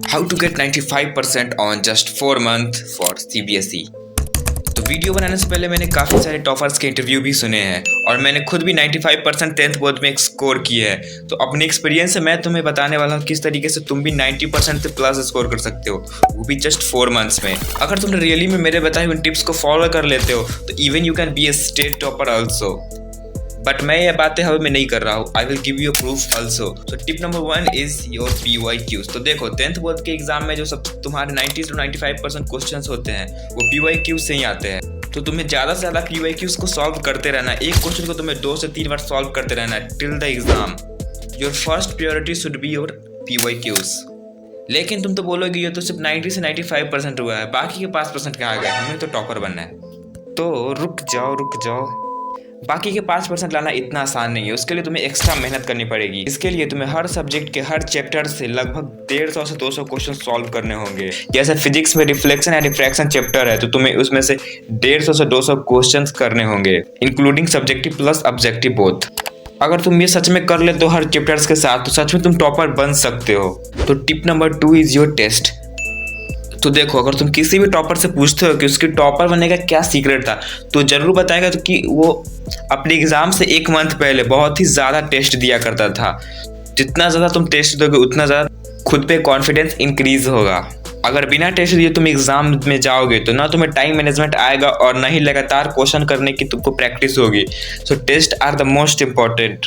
How to get 95% on just 4 month for CBSE। तो video बनाने से पहले मैंने काफ़ी सारे टॉपर्स के इंटरव्यू भी सुने हैं और मैंने खुद भी 95% 10th बोर्ड में एक स्कोर किया है। तो अपने एक्सपीरियंस से मैं तुम्हें बताने वाला हूँ किस तरीके से तुम भी 90% से प्लस स्कोर कर सकते हो, वो भी जस्ट 4 मंथ्स में। अगर तुम रियली में मेरे बताए हुए टिप्स को फॉलो कर लेते हो तो even you can be a state topper also. But मैं ये बातें हवा में नहीं कर रहा हूँ, I will give you proof also. तो tip number 1 is your PYQs। तो देखो 10th बोर्ड के एग्जाम में जो सब तुम्हारे 90 से 95% क्वेश्चन होते हैं वो PYQs से ही आते हैं। तो तुम्हें ज़्यादा से ज़्यादा PYQs को सॉल्व करते रहना है। एक क्वेश्चन को तुम्हें 2 से 3 बार सॉल्व करते रहना है till the exam. Your first priority should be your PYQs। लेकिन तुम तो बोलोगे ये तो सिर्फ 90 से 95% हुआ है, बाकी के 5% कहाँ गए, हमें तो टॉपर बनना है। तो रुक जाओ, बाकी के 5% लाना इतना आसान नहीं है, उसके लिए तुम्हें एक्स्ट्रा मेहनत करनी पड़ेगी। इसके लिए तुम्हें हर सब्जेक्ट के हर चैप्टर से लगभग 150 से 200 क्वेश्चन सॉल्व करने होंगे। जैसे फिजिक्स में रिफ्लेक्शन एंड रिफ्रैक्शन चैप्टर है तो तुम्हें उसमें से 150 से 200 क्वेश्चन करने होंगे, including subjective plus objective both. अगर तुम ये सच में कर लेते हो हर चैप्टर्स के साथ तो सच में तुम टॉपर बन सकते हो। तो tip number 2 is your test. तो देखो, अगर तुम किसी भी टॉपर से पूछते हो कि उसके टॉपर बनने का क्या सीक्रेट था तो जरूर बताएगा तो कि वो अपने एग्जाम से 1 मंथ पहले बहुत ही ज़्यादा टेस्ट दिया करता था। जितना ज़्यादा तुम टेस्ट दोगे उतना ज़्यादा खुद पे कॉन्फिडेंस इंक्रीज होगा। अगर बिना टेस्ट दिए तुम एग्जाम में जाओगे तो ना तुम्हें टाइम मैनेजमेंट आएगा और ना ही लगातार क्वेश्चन करने की तुमको प्रैक्टिस होगी। So test are the most important.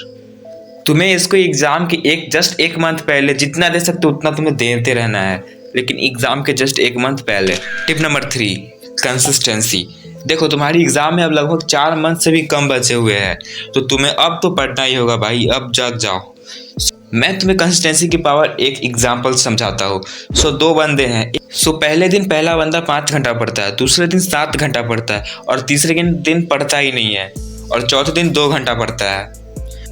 तुम्हें इसको एग्जाम की जस्ट 1 मंथ पहले जितना दे सकते हो उतना तुम्हें देते रहना है, लेकिन एग्जाम के जस्ट 1 मंथ पहले। Tip number 3 consistency. देखो तुम्हारी एग्जाम में अब लगभग 4 मंथ से भी कम बचे हुए हैं तो तुम्हें अब तो पढ़ना ही होगा भाई, अब जाग जाओ। मैं तुम्हें कंसिस्टेंसी की पावर एक एग्जांपल समझाता हूँ। 2 बंदे हैं। पहले दिन पहला बंदा 5 घंटा पढ़ता है, दूसरे दिन 7 घंटा पढ़ता है और तीसरे दिन पढ़ता ही नहीं है और चौथे दिन 2 घंटा पढ़ता है।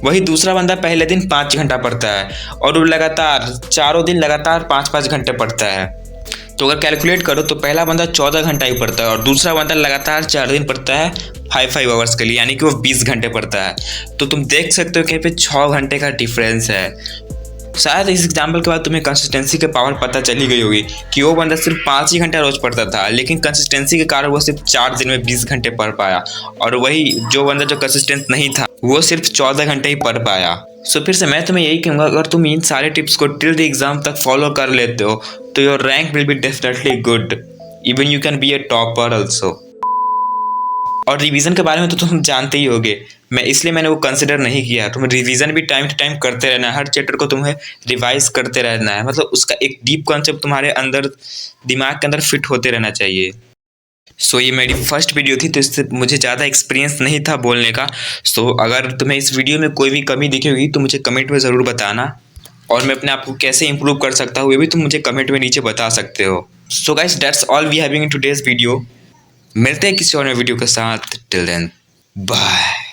वही दूसरा बंदा पहले दिन 5 घंटा पढ़ता है और वो लगातार चारों दिन लगातार 5-5 घंटे पढ़ता है। तो अगर कैलकुलेट करो तो पहला बंदा 14 घंटा ही पढ़ता है और दूसरा बंदा लगातार 4 दिन पढ़ता है 5 आवर्स के लिए, यानी कि वो 20 घंटे पढ़ता है। तो तुम देख सकते हो कि यहाँ पे 6 घंटे का डिफरेंस है। शायद इस एग्जाम्पल के बाद तुम्हें कंसिस्टेंसी के पावर पता चली गई होगी कि वो बंदा सिर्फ 5 ही घंटा रोज पढ़ता था, लेकिन कंसिस्टेंसी के कारण वो सिर्फ 4 दिन में 20 घंटे पढ़ पाया और वही जो बंदा जो कंसिस्टेंट नहीं था वो सिर्फ 14 घंटे ही पढ़ पाया। फिर से मैं तुम्हें यही कहूँगा, अगर तुम इन सारे टिप्स को टिल द एग्जाम तक फॉलो कर लेते हो तो your rank will be definitely good, even you can be A topper also. और रिवीजन के बारे में तो तुम जानते ही होगे, मैंने वो कंसिडर नहीं किया। तुम्हें रिवीजन भी टाइम टू टाइम करते रहना है, हर चैप्टर को तुम्हें रिवाइज करते रहना है, मतलब उसका एक डीप कॉन्सेप्ट तुम्हारे अंदर दिमाग के अंदर फिट होते रहना चाहिए। ये मेरी फर्स्ट वीडियो थी तो इससे मुझे ज़्यादा एक्सपीरियंस नहीं था बोलने का। अगर तुम्हें इस वीडियो में कोई भी कमी दिखी होगी तो मुझे कमेंट में ज़रूर बताना और मैं अपने आप को कैसे इंप्रूव कर सकता हूँ ये भी तुम मुझे कमेंट में नीचे बता सकते हो। So guys, that's all we having in today's video. मिलते हैं किसी और वीडियो के साथ। Till then bye.